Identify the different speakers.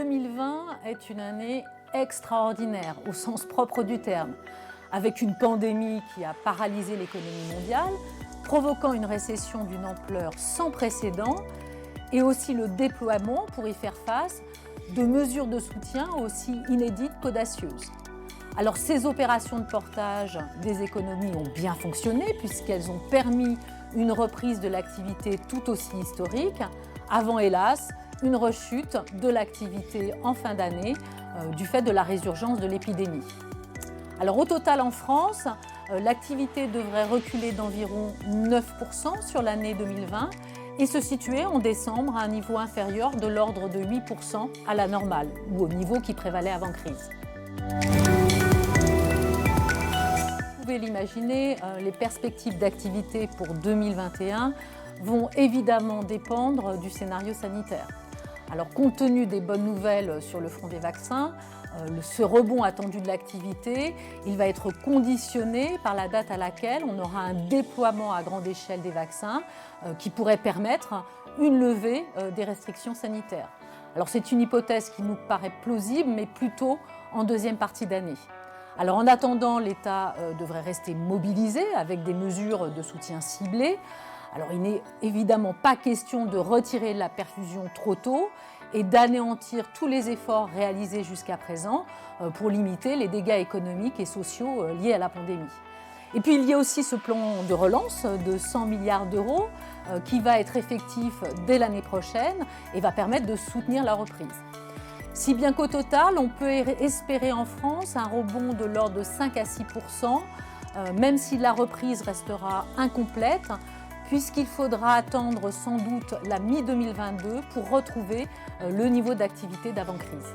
Speaker 1: 2020 est une année extraordinaire au sens propre du terme, avec une pandémie qui a paralysé l'économie mondiale, provoquant une récession d'une ampleur sans précédent et aussi le déploiement, pour y faire face, de mesures de soutien aussi inédites qu'audacieuses. Alors ces opérations de portage des économies ont bien fonctionné puisqu'elles ont permis une reprise de l'activité tout aussi historique, avant hélas une rechute de l'activité en fin d'année du fait de la résurgence de l'épidémie. Alors au total en France, l'activité devrait reculer d'environ 9% sur l'année 2020 et se situer en décembre à un niveau inférieur de l'ordre de 8% à la normale ou au niveau qui prévalait avant crise. Vous pouvez l'imaginer, les perspectives d'activité pour 2021 vont évidemment dépendre du scénario sanitaire. Alors, compte tenu des bonnes nouvelles sur le front des vaccins, ce rebond attendu de l'activité, il va être conditionné par la date à laquelle on aura un déploiement à grande échelle des vaccins qui pourrait permettre une levée des restrictions sanitaires. Alors, c'est une hypothèse qui nous paraît plausible, mais plutôt en deuxième partie d'année. Alors, en attendant, l'État devrait rester mobilisé avec des mesures de soutien ciblées. Alors, il n'est évidemment pas question de retirer la perfusion trop tôt et d'anéantir tous les efforts réalisés jusqu'à présent pour limiter les dégâts économiques et sociaux liés à la pandémie. Et puis, il y a aussi ce plan de relance de 100 milliards d'euros qui va être effectif dès l'année prochaine et va permettre de soutenir la reprise. Si bien qu'au total, on peut espérer en France un rebond de l'ordre de 5 à 6%, même si la reprise restera incomplète, puisqu'il faudra attendre sans doute la mi-2022 pour retrouver le niveau d'activité d'avant-crise.